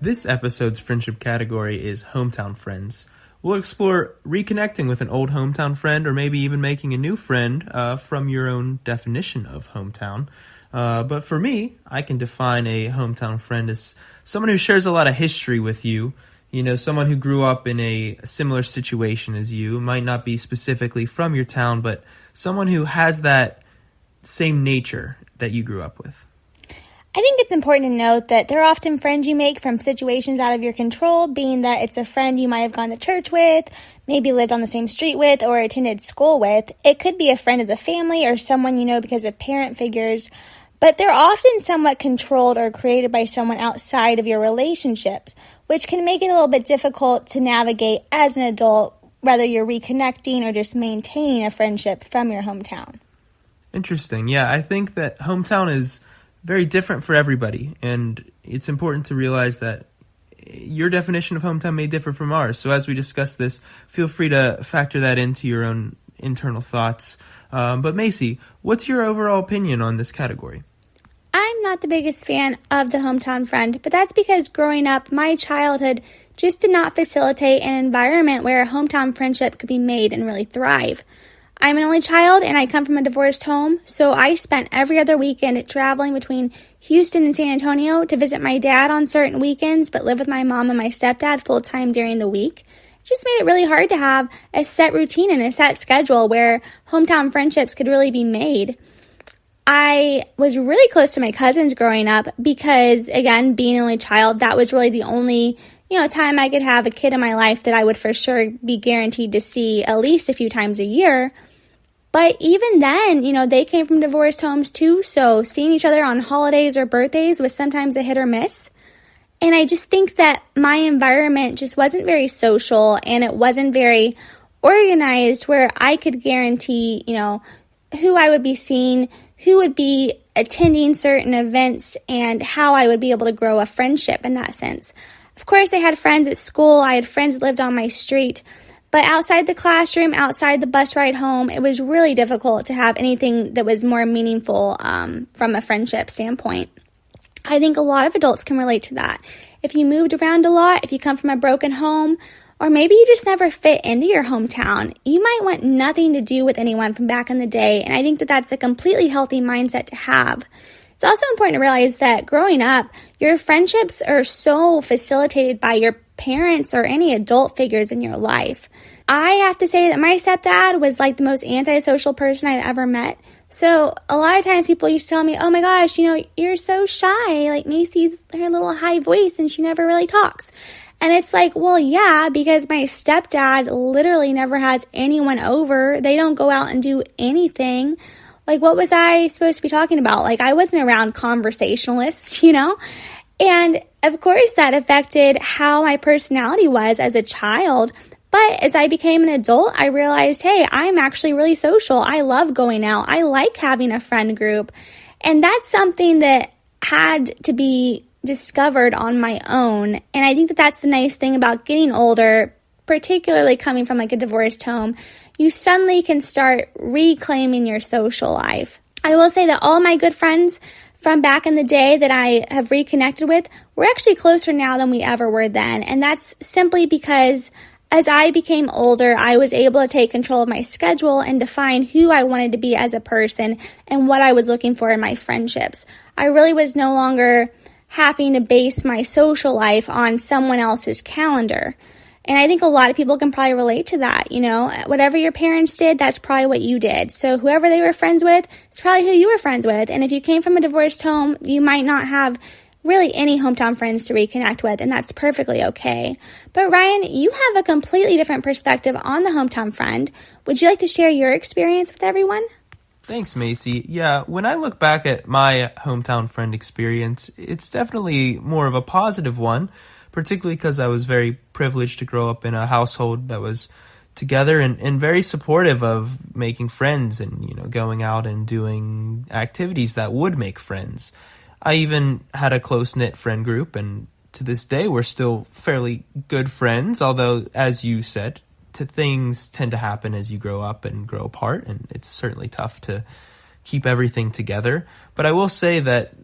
This episode's friendship category is hometown friends. We'll explore reconnecting with an old hometown friend or maybe even making a new friend from your own definition of hometown. But for me, I can define a hometown friend as someone who shares a lot of history with you. You know, someone who grew up in a similar situation as you. Might not be specifically from your town, but someone who has that same nature that you grew up with. I think it's important to note that there are often friends you make from situations out of your control, being that it's a friend you might have gone to church with, maybe lived on the same street with, or attended school with. It could be a friend of the family or someone you know because of parent figures, but they're often somewhat controlled or created by someone outside of your relationships, which can make it a little bit difficult to navigate as an adult, whether you're reconnecting or just maintaining a friendship from your hometown. Interesting. Yeah, I think that hometown is very different for everybody, and it's important to realize that your definition of hometown may differ from ours. So as we discuss this, feel free to factor that into your own internal thoughts. But Macey, what's your overall opinion on this category? I'm not the biggest fan of the hometown friend, but that's because growing up, my childhood just did not facilitate an environment where a hometown friendship could be made and really thrive. I'm an only child and I come from a divorced home, so I spent every other weekend traveling between Houston and San Antonio to visit my dad on certain weekends, but live with my mom and my stepdad full-time during the week. It just made it really hard to have a set routine and a set schedule where hometown friendships could really be made. I was really close to my cousins growing up because, again, being an only child, that was really the only time I could have a kid in my life that I would for sure be guaranteed to see at least a few times a year. But even then, they came from divorced homes too, so seeing each other on holidays or birthdays was sometimes a hit or miss. And I just think that my environment just wasn't very social and it wasn't very organized where I could guarantee, who I would be seeing, who would be attending certain events, and how I would be able to grow a friendship in that sense. Of course, I had friends at school, I had friends that lived on my street, but outside the classroom, outside the bus ride home, it was really difficult to have anything that was more meaningful from a friendship standpoint. I think a lot of adults can relate to that. If you moved around a lot, if you come from a broken home, or maybe you just never fit into your hometown, you might want nothing to do with anyone from back in the day, and I think that that's a completely healthy mindset to have. It's also important to realize that growing up, your friendships are so facilitated by your parents or any adult figures in your life. I have to say that my stepdad was like the most antisocial person I've ever met. So a lot of times people used to tell me, oh my gosh, you're so shy. Like Macy's her little high voice and she never really talks. And it's like, well, yeah, because my stepdad literally never has anyone over. They don't go out and do anything. Like, what was I supposed to be talking about? Like, I wasn't around conversationalists, And, of course, that affected how my personality was as a child. But as I became an adult, I realized, hey, I'm actually really social. I love going out. I like having a friend group. And that's something that had to be discovered on my own. And I think that that's the nice thing about getting older, particularly coming from like a divorced home. You suddenly can start reclaiming your social life. I will say that all my good friends from back in the day that I have reconnected with, we're actually closer now than we ever were then. And that's simply because as I became older, I was able to take control of my schedule and define who I wanted to be as a person and what I was looking for in my friendships. I really was no longer having to base my social life on someone else's calendar. And I think a lot of people can probably relate to that, Whatever your parents did, that's probably what you did. So whoever they were friends with, it's probably who you were friends with. And if you came from a divorced home, you might not have really any hometown friends to reconnect with, and that's perfectly okay. But Ryan, you have a completely different perspective on the hometown friend. Would you like to share your experience with everyone? Thanks, Macey. Yeah, when I look back at my hometown friend experience, it's definitely more of a positive one, particularly because I was very privileged to grow up in a household that was together and very supportive of making friends and, going out and doing activities that would make friends. I even had a close-knit friend group, and to this day, we're still fairly good friends, although, as you said, things tend to happen as you grow up and grow apart, and it's certainly tough to keep everything together. But I will say that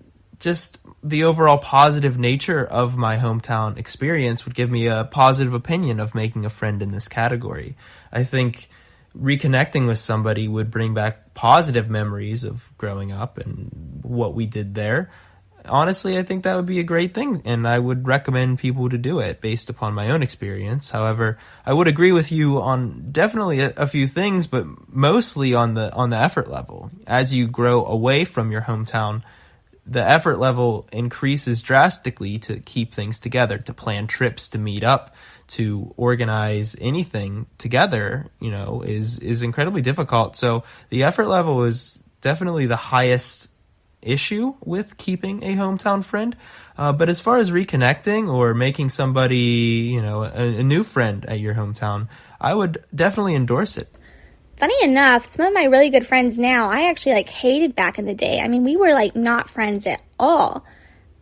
just the overall positive nature of my hometown experience would give me a positive opinion of making a friend in this category. I think reconnecting with somebody would bring back positive memories of growing up and what we did there. Honestly, I think that would be a great thing, and I would recommend people to do it based upon my own experience. However, I would agree with you on definitely a few things, but mostly on the effort level. As you grow away from your hometown, the effort level increases drastically to keep things together, to plan trips, to meet up, to organize anything together, is incredibly difficult. So the effort level is definitely the highest issue with keeping a hometown friend. But as far as reconnecting or making somebody, a new friend at your hometown, I would definitely endorse it. Funny enough, some of my really good friends now, I actually hated back in the day. I mean, we were not friends at all.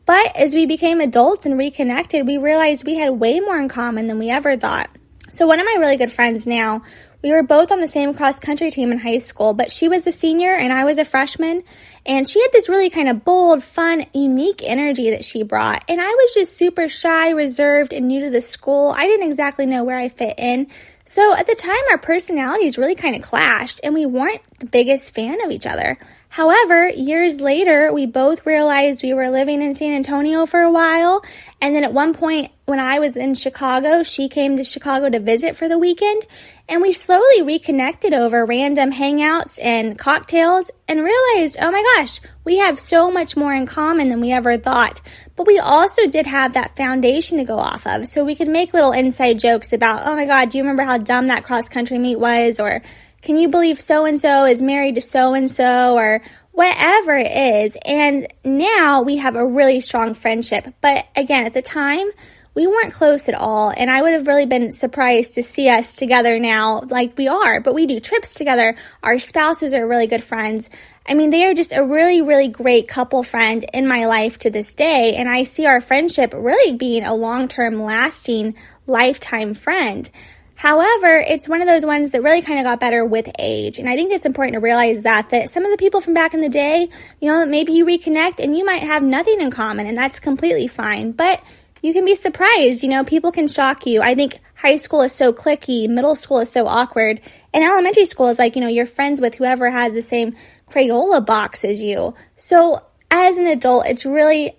But as we became adults and reconnected, we realized we had way more in common than we ever thought. So one of my really good friends now, we were both on the same cross-country team in high school, but she was a senior and I was a freshman, and she had this really kind of bold, fun, unique energy that she brought, and I was just super shy, reserved, and new to the school. I didn't exactly know where I fit in, so at the time our personalities really kind of clashed, and we weren't the biggest fan of each other. However, years later, we both realized we were living in San Antonio for a while, and then at one point when I was in Chicago, she came to Chicago to visit for the weekend, and we slowly reconnected over random hangouts and cocktails and realized, oh my gosh, we have so much more in common than we ever thought. But we also did have that foundation to go off of, so we could make little inside jokes about, oh my God, do you remember how dumb that cross-country meet was? Or can you believe so-and-so is married to so-and-so, or whatever it is. And now we have a really strong friendship. But again, at the time, we weren't close at all. And I would have really been surprised to see us together now like we are. But we do trips together. Our spouses are really good friends. I mean, they are just a really, really great couple friend in my life to this day. And I see our friendship really being a long-term, lasting, lifetime friend. However, it's one of those ones that really kind of got better with age. And I think it's important to realize that some of the people from back in the day, maybe you reconnect and you might have nothing in common, and that's completely fine. But you can be surprised, people can shock you. I think high school is so cliquey, middle school is so awkward, and elementary school is you're friends with whoever has the same Crayola box as you. So as an adult, it's really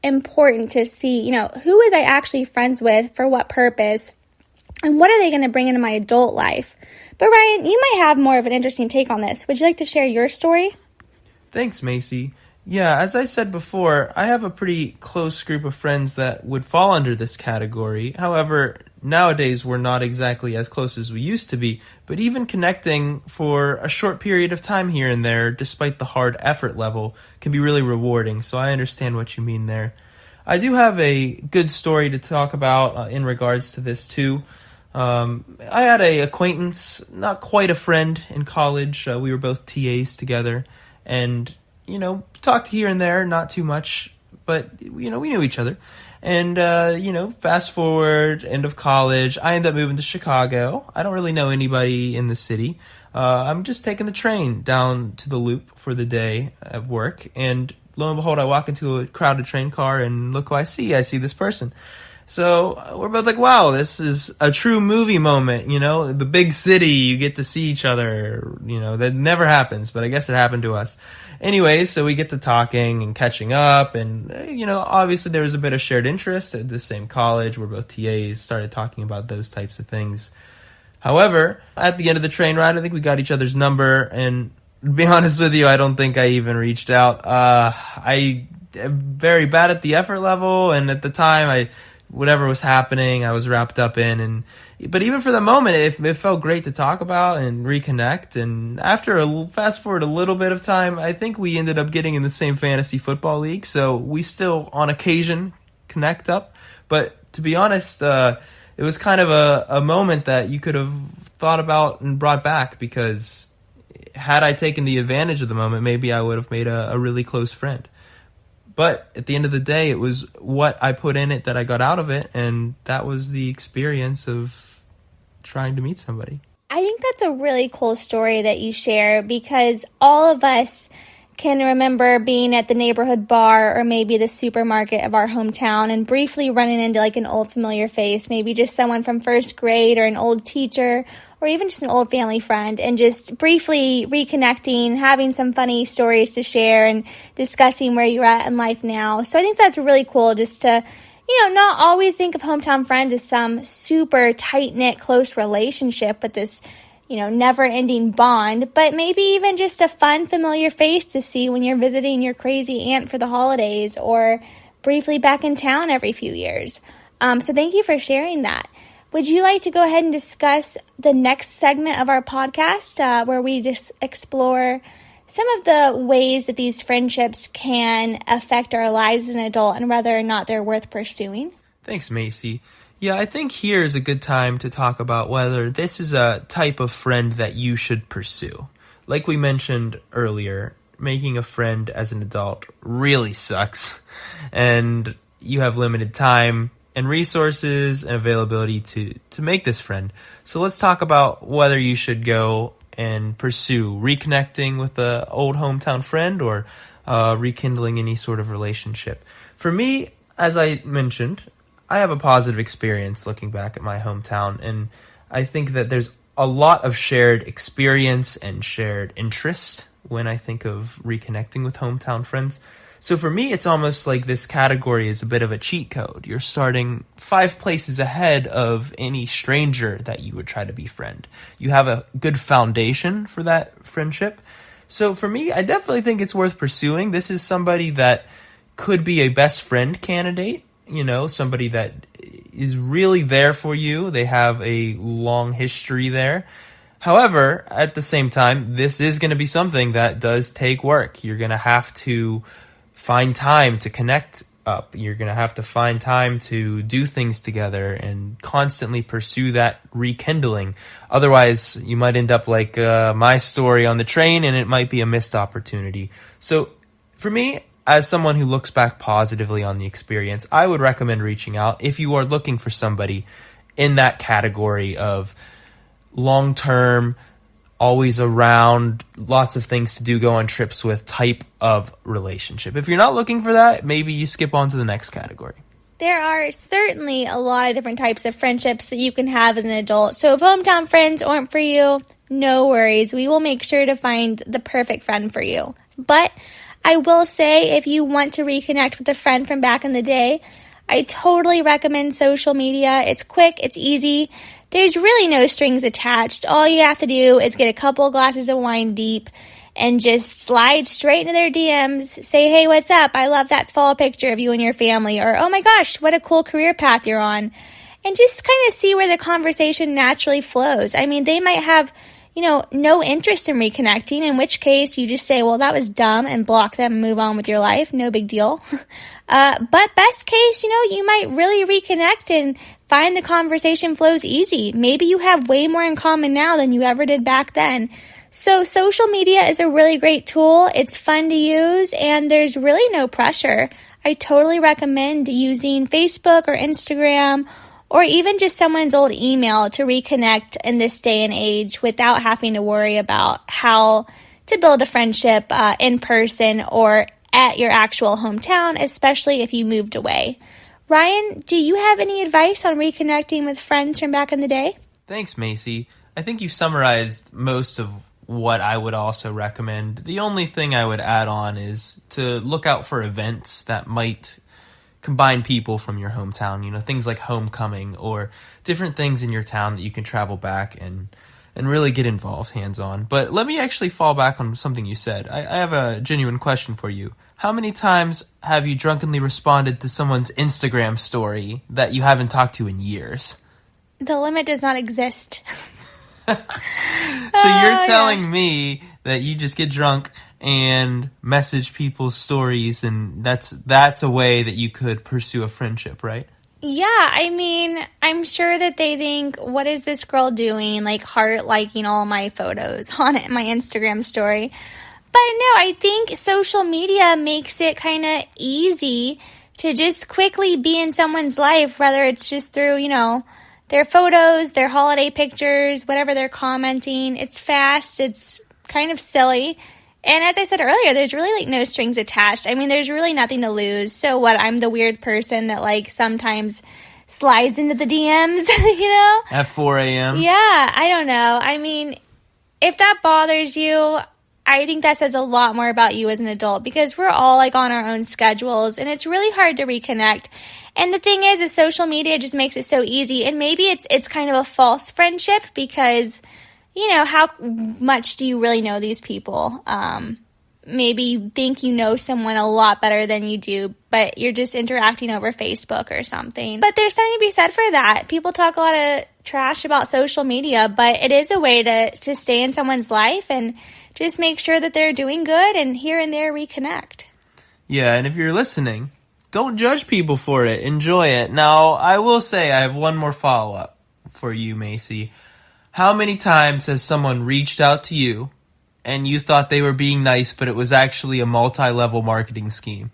important to see, who was I actually friends with, for what purpose, and what are they going to bring into my adult life? But Ryan, you might have more of an interesting take on this. Would you like to share your story? Thanks, Macy. Yeah, as I said before, I have a pretty close group of friends that would fall under this category. However, nowadays we're not exactly as close as we used to be, but even connecting for a short period of time here and there, despite the hard effort level, can be really rewarding. So I understand what you mean there. I do have a good story to talk about in regards to this too. I had a acquaintance, not quite a friend, in college. We were both TAs together, and talked here and there, not too much, but we knew each other. And fast forward, end of college, I end up moving to Chicago. I don't really know anybody in the city. I'm just taking the train down to the Loop for the day of work, and lo and behold, I walk into a crowded train car, and look who I see. I see this person. So we're both like, wow, this is a true movie moment, the big city, you get to see each other, that never happens, but I guess it happened to us. Anyway, so we get to talking and catching up, and, obviously there was a bit of shared interest at the same college. We're both TAs, started talking about those types of things. However, at the end of the train ride, I think we got each other's number, and to be honest with you, I don't think I even reached out. I am very bad at the effort level, and at the time, whatever was happening, I was wrapped up in. But even for the moment, it felt great to talk about and reconnect. And after fast forward a little bit of time, I think we ended up getting in the same fantasy football league. So we still, on occasion, connect up. But to be honest, it was kind of a moment that you could have thought about and brought back, because had I taken the advantage of the moment, maybe I would have made a really close friend. But at the end of the day, it was what I put in it that I got out of it, and that was the experience of trying to meet somebody. I think that's a really cool story that you share, because all of us can remember being at the neighborhood bar or maybe the supermarket of our hometown and briefly running into like an old familiar face, maybe just someone from first grade or an old teacher or even just an old family friend, and just briefly reconnecting, having some funny stories to share and discussing where you're at in life now. So I think that's really cool, just to, not always think of hometown friend as some super tight-knit, close relationship with this never-ending bond, but maybe even just a fun, familiar face to see when you're visiting your crazy aunt for the holidays or briefly back in town every few years. So thank you for sharing that. Would you like to go ahead and discuss the next segment of our podcast where we just explore some of the ways that these friendships can affect our lives as an adult and whether or not they're worth pursuing? Thanks, Macy. Yeah, I think here is a good time to talk about whether this is a type of friend that you should pursue. Like we mentioned earlier, making a friend as an adult really sucks, and you have limited time and resources and availability to make this friend. So let's talk about whether you should go and pursue reconnecting with an old hometown friend or rekindling any sort of relationship. For me, as I mentioned, I have a positive experience looking back at my hometown, and I think that there's a lot of shared experience and shared interest when I think of reconnecting with hometown friends. So for me, it's almost like this category is a bit of a cheat code. You're starting 5 places ahead of any stranger that you would try to befriend. You have a good foundation for that friendship. So for me, I definitely think it's worth pursuing. This is somebody that could be a best friend candidate. Somebody that is really there for you. They have a long history there. However, at the same time, this is going to be something that does take work. You're going to have to find time to connect up. You're going to have to find time to do things together and constantly pursue that rekindling. Otherwise, you might end up like my story on the train, and it might be a missed opportunity. So for me, as someone who looks back positively on the experience, I would recommend reaching out if you are looking for somebody in that category of long-term, always around, lots of things to do, go on trips with type of relationship. If you're not looking for that, maybe you skip on to the next category. There are certainly a lot of different types of friendships that you can have as an adult. So if hometown friends aren't for you, no worries. We will make sure to find the perfect friend for you. But I will say, if you want to reconnect with a friend from back in the day, I totally recommend social media. It's quick, it's easy. There's really no strings attached. All you have to do is get a couple glasses of wine deep and just slide straight into their DMs. Say, hey, what's up? I love that fall picture of you and your family. Or, oh my gosh, what a cool career path you're on. And just kind of see where the conversation naturally flows. I mean, they might have no interest in reconnecting, in which case you just say, well, that was dumb, and block them and move on with your life. No big deal. But best case, you might really reconnect and find the conversation flows easy. Maybe you have way more in common now than you ever did back then. So social media is a really great tool. It's fun to use, and there's really no pressure. I totally recommend using Facebook or Instagram or even just someone's old email to reconnect in this day and age without having to worry about how to build a friendship in person or at your actual hometown, especially if you moved away. Ryan, do you have any advice on reconnecting with friends from back in the day? Thanks, Macy. I think you summarized most of what I would also recommend. The only thing I would add on is to look out for events that might combine people from your hometown, things like homecoming or different things in your town that you can travel back and really get involved hands-on. But let me actually fall back on something you said. I have a genuine question for you. How many times have you drunkenly responded to someone's Instagram story that you haven't talked to in years? The limit does not exist. So you're telling me that you just get drunk and message people's stories, and that's a way that you could pursue a friendship, right? Yeah, I mean, I'm sure that they think, what is this girl doing? Like, heart liking all my photos on it, my Instagram story. But no, I think social media makes it kind of easy to just quickly be in someone's life, whether it's just through, their photos, their holiday pictures, whatever they're commenting. It's fast, it's kind of silly. And as I said earlier, there's really like no strings attached. I mean, there's really nothing to lose. So what, I'm the weird person that like sometimes slides into the DMs, you know? At 4 a.m.? Yeah, I don't know. I mean, if that bothers you, I think that says a lot more about you as an adult, because we're all like on our own schedules and it's really hard to reconnect. And the thing is social media just makes it so easy. And maybe it's kind of a false friendship because, you know, how much do you really know these people? Maybe you think you know someone a lot better than you do, but you're just interacting over Facebook or something. But there's something to be said for that. People talk a lot of trash about social media, but it is a way to stay in someone's life and just make sure that they're doing good and here and there reconnect. Yeah, and if you're listening, don't judge people for it. Enjoy it. Now, I will say I have one more follow-up for you, Macey. How many times has someone reached out to you and you thought they were being nice, but it was actually a multi-level marketing scheme?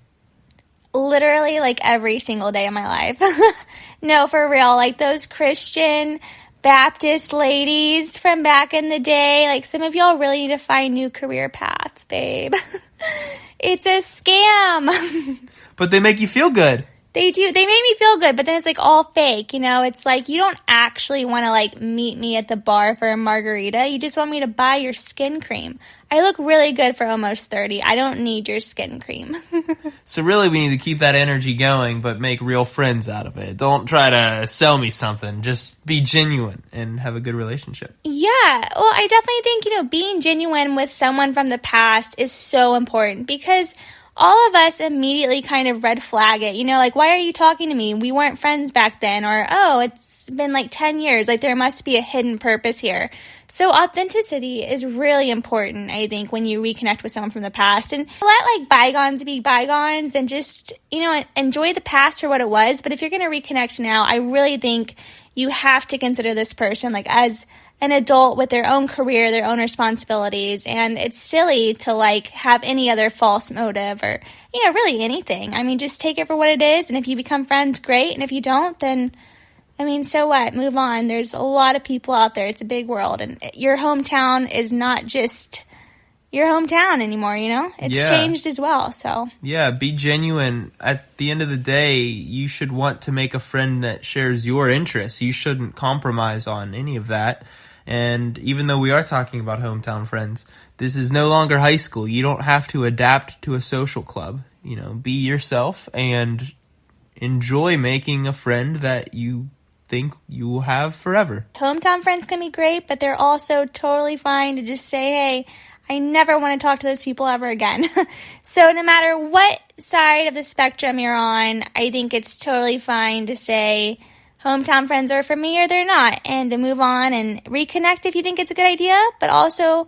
Literally, like, every single day of my life. No, for real. Like, those Christian Baptist ladies from back in the day, like, some of y'all really need to find new career paths, babe. It's a scam. But they make you feel good. They do. They made me feel good, but then it's like all fake, you know? It's like you don't actually want to like meet me at the bar for a margarita. You just want me to buy your skin cream. I look really good for almost 30. I don't need your skin cream. So really we need to keep that energy going, but make real friends out of it. Don't try to sell me something. Just be genuine and have a good relationship. Yeah. Well, I definitely think, you know, being genuine with someone from the past is so important because all of us immediately kind of red flag it, you know, like, why are you talking to me? We weren't friends back then. Or, oh, it's been like 10 years. Like, there must be a hidden purpose here. So authenticity is really important, I think, when you reconnect with someone from the past. And let, like, bygones be bygones and just, you know, enjoy the past for what it was. But if you're going to reconnect now, I really think you have to consider this person, like, as an adult with their own career, their own responsibilities, and it's silly to like have any other false motive or, you know, really anything. I mean, just take it for what it is, and if you become friends, great, and if you don't, then, I mean, so what? Move on. There's a lot of people out there. It's a big world, and your hometown is not just your hometown anymore, you know? It's changed as well, so. Yeah, be genuine. At the end of the day, you should want to make a friend that shares your interests. You shouldn't compromise on any of that. And even though we are talking about hometown friends, this is no longer high school. You don't have to adapt to a social club. You know, be yourself and enjoy making a friend that you think you will have forever. Hometown friends can be great, but they're also totally fine to just say, hey, I never want to talk to those people ever again. So no matter what side of the spectrum you're on, I think it's totally fine to say hometown friends are for me or they're not, and to move on and reconnect if you think it's a good idea, but also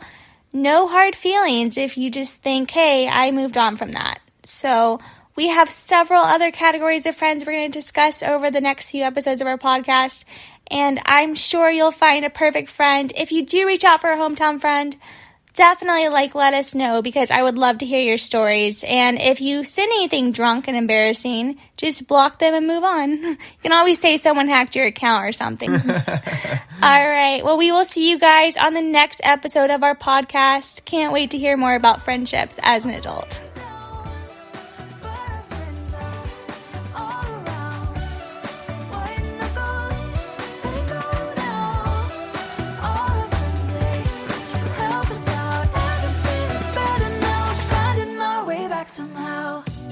no hard feelings if you just think, hey, I moved on from that. So we have several other categories of friends we're going to discuss over the next few episodes of our podcast, and I'm sure you'll find a perfect friend. If you do reach out for a hometown friend, definitely let us know, because I would love to hear your stories. And if you send anything drunk and embarrassing, just block them and move on. You can always say someone hacked your account or something. All right. Well, we will see you guys on the next episode of our podcast. Can't wait to hear more about friendships as an adult. Somehow